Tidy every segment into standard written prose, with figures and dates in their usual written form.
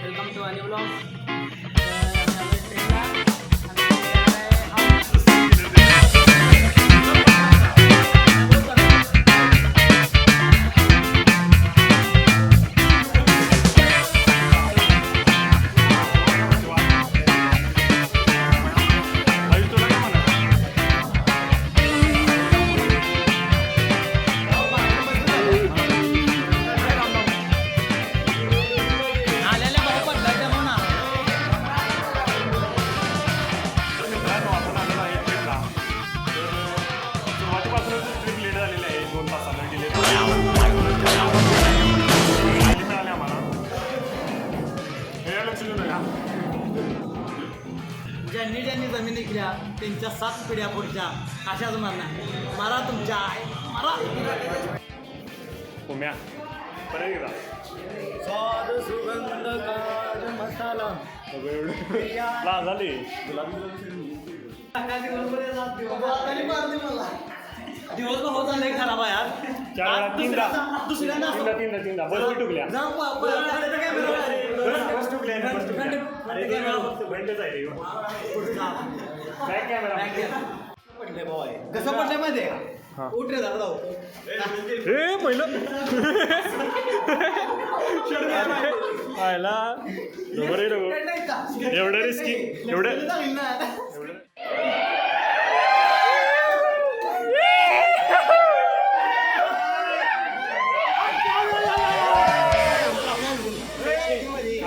Welcome to आणि blog. ज्यांनी ज्यांनी जमीन विकल्या त्यांच्या 7 पिढ्या पुढच्या अशाच मरणार. मारा तुमच्या मारा उम्या परत एकदा स्वाद सुगंध काज मसाला ला झाली दिवसभर होत आले खराब आहे यार. तीनदा बस मी टुकल्या कसं पडलंय माहिती आहे का? उठ रे जाऊ पहिलं पाहिला एवढं रिस्की एवढं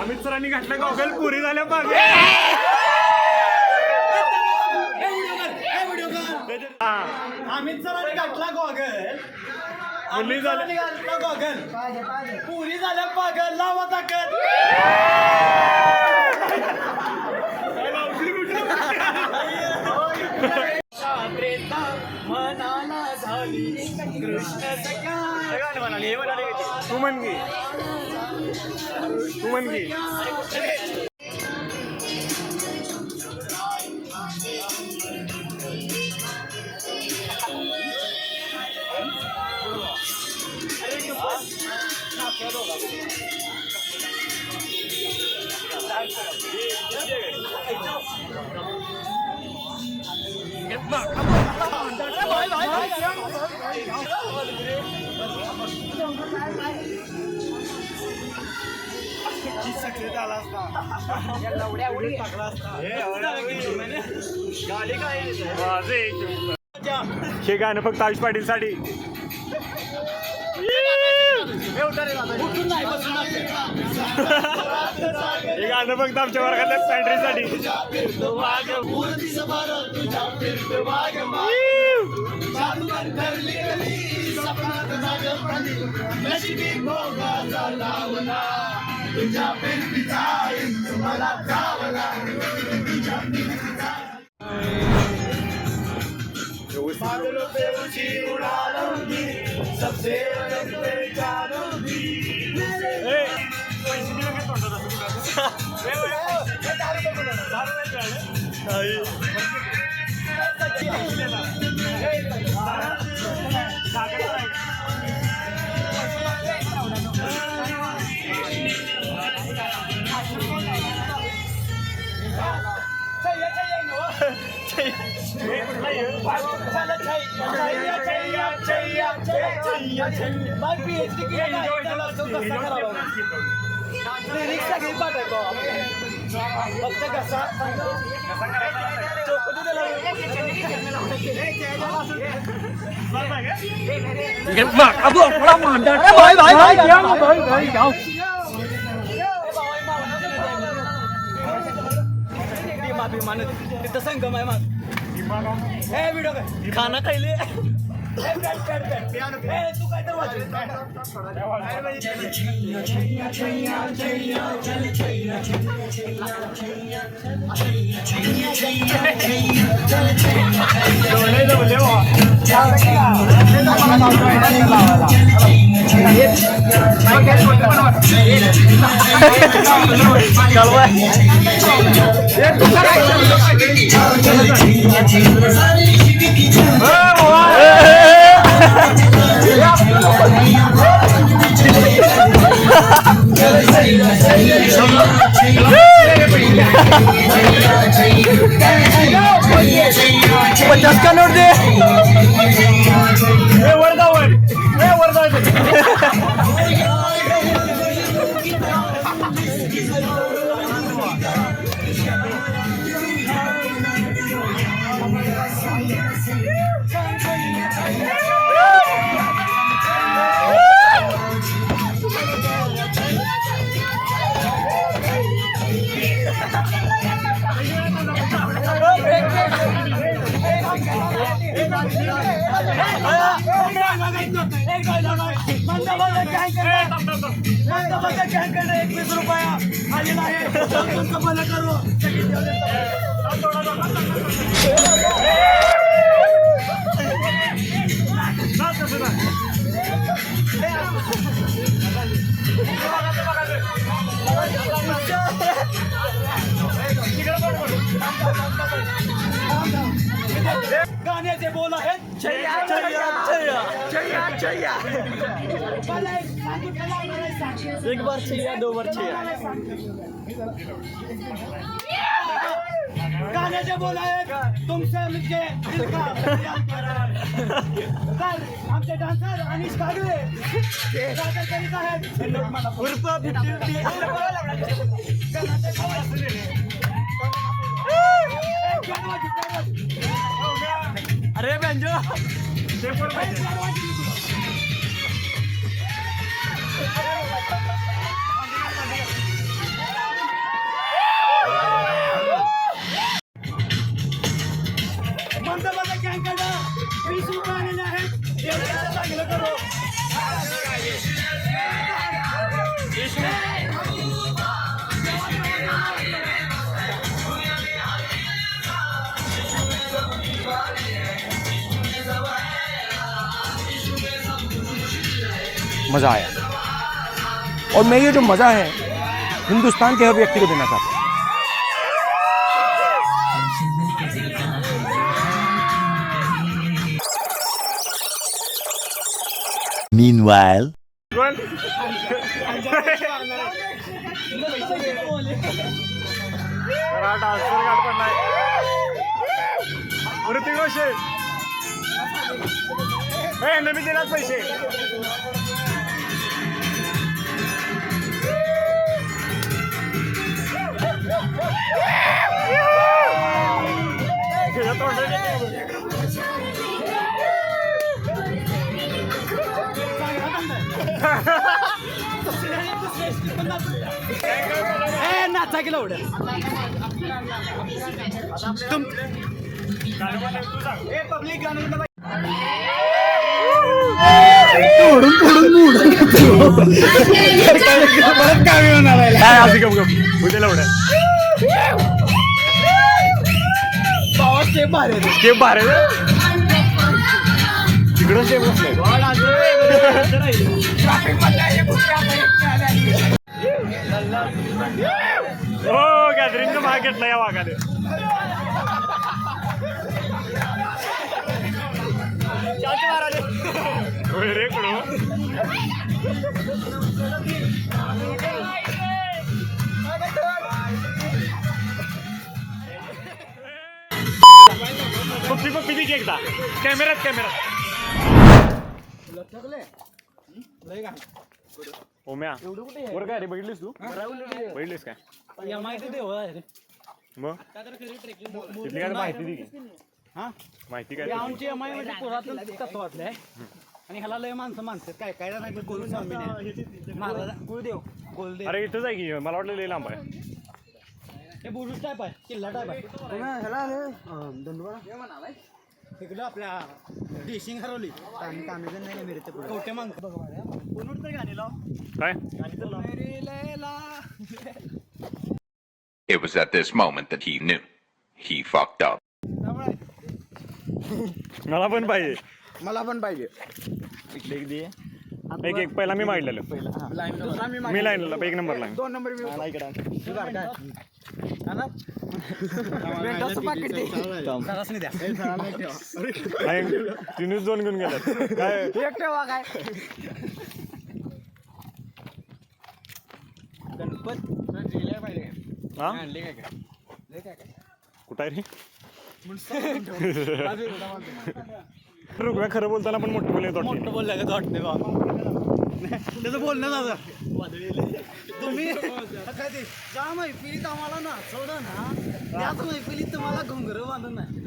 अमित सरांनी घातलं गॉगल पुरी झाल्या मागे. अमित सरांनी घातला गॉगल मुली झाल्या घातला गॉगल पुरी झाल्या पागल लावा ताकद. मनाला झाली कृष्ण तू म्हणगी तू म्हणगी हे गाणं फक्त आयुष पाटील साठी. हे गाणं फक्त आमच्या वर्गातल्या पॅन्ट्रीसाठी. तिथं संगम आहे मग हे व्हिडिओ काय खाना खायले तू काय तर 50 का नोट दे वर जाऊ गाण्याचे बोल आहेत छैया छैया छैया छैया एक बार छैया दो बार छैया गाण्याचे बोल आहेत तुमचे म्हणजे दिल का तर आमचे डान्सर अनिश कागवे सादर करीत आहेत उर्फ 50 अरे बँजो मंदबाजा गँगकडे 20 रुपये आलेले आहेत एवढं चांगलं करू मज़ा आया और मैं ये जो मज़ा है हिंदुस्तान के हर व्यक्ति को देना चाहता हूँ। Meanwhile, ट्रान्सफर कार्ड पण नाही ऋतिक रोशन नवीन दिलाच पैसे नाचा केलं एवढं पब्लिक गाणं काय असं गप गप उद्याला उड्या स्टेप बाहेर तिकडं स्टेप हो गॅदरिंगचा भाग घेतला या वाघाने रे पप्पी पप्पी दिली एकदा कॅमेरात ओम्या वर काय रे बघितलीस तू बघितलीस काय माहिती दे हो मग तिथली काय माहिती दे की हा माहिती काय आमची एमआय म्हणजे पुरातन तत्वातलं आहे आणि ह्याला लय माणसं काय काय नाही गोलू स्वामी महाराज गुरुदेव गोलदेव अरे इथंच आहे की मला वाटलं लय लांब आहे हे बुरुज टाईप आहे किल्ला टाईप आहे ह्याला तिकडं आपल्या डिशिंग हरवली कवटे मांग कोण तर गाणी लाव काय It was at this moment that he knew. He fucked up. मला पण पाहिजे एक पहिला मी मागितलेलं मी लाईनला एक नंबर लाईन 2 नंबर तिनेच 2 घेऊन गेल्यात काय हा कुठं आहे रे रुग्ण खरं बोलताना पण मोठं बोलले मोठं बोललं का वाटते बाबा त्याचं बोलणं झालं तुम्ही काय ते ज्या मैफिलीत आम्हाला नाचवलं ना त्याच मैफिलीत तुम्हाला घुंगरं बांधून नाही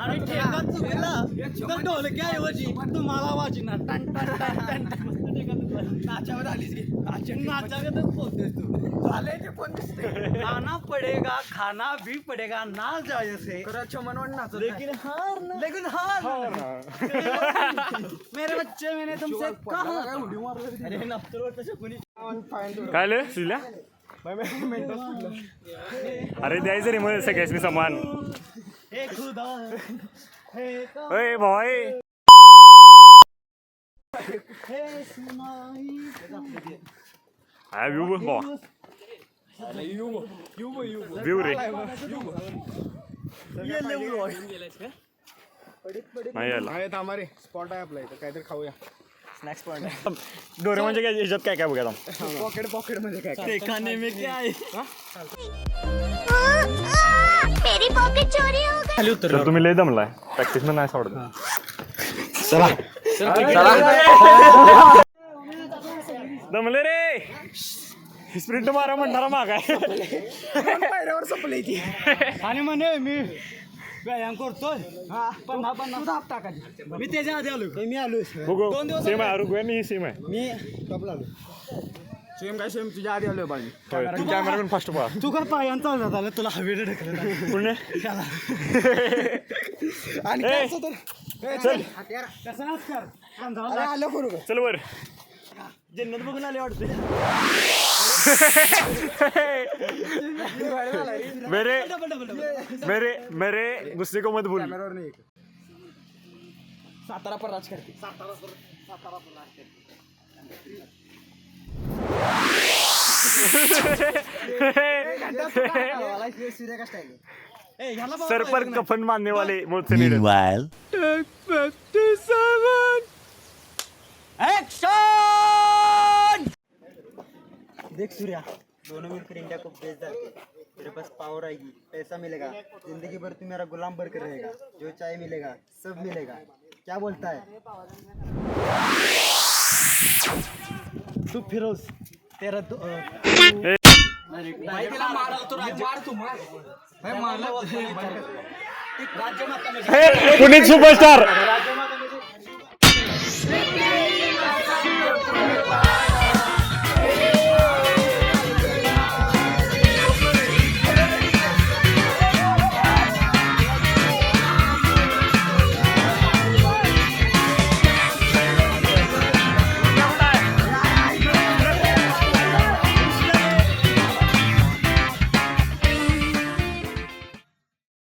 आणि ठेका चुकला तर ढोलक्याऐवजी तुम्हाला वाजणार टन टन टन टन नाचावर आलीच नाचागतच बोलतोय तू झाले ते पण खाना पडेगा खाना भी पडेगा ना जाय से लेकिन हार मेरे बच्चे मैंने तुमसे कहा अरे नफ्तर तसे कोणी काय ले सिल्या अरे द्यायचं रे मग सगळ्यांनी समान हे खुदा हे अय भाई हे सुनाई हा व्ह्यू भावा व्ह्यू रे नाही यायला स्पॉट आहे आपला इथं काहीतरी खाऊया स्नॅक्स पॉइंट डोरेमॉनच्या काय ह्याच्यात काय काय बघा पॉकेट मध्ये काय खाने में क्या है मेरी पॉकेट चोरी हो गई। तर तुम्ही लय दमलाय प्रॅक्टिस नाही सोडत दमले रे स्प्रिंट मारा म्हणणारा माग आहे पायऱ्यावर संपली ती आणि म्हणे मी व्यायाम करतोय पन्नास टाकायची मी त्याच्या आधी आलो मी आलो बघू सेम आहे अरुग मी सेम आहे मी टॉपला आलो सेम काय सेम तुझ्या आधी आलोय बाई तू कॅमेरा पण फास्ट पहा तू का पायान चालत आलं तुला हवेला ढकलत पुणे आणि ए, काय असं तर चल कसं नाच कर अरे आलं बरोबर चल वर जन्नत बघून आले वाटते मेरे मेरे मेरे गुस्से को मत भूल सातारा पर राज करते सर पर कफन बांधने वाले मुझसे नहीं डरते. Meanwhile, देख सूर्या दोनों मिलकर इंडिया को बेच देते तेरे पास पावर आएगी पैसा मिलेगा जिंदगी भर तू मेरा गुलाम बनकर रहेगा जो चाहे मिलेगा सब मिलेगा क्या बोलता है तू फिरोज तेरा पुनीत सुपरस्टार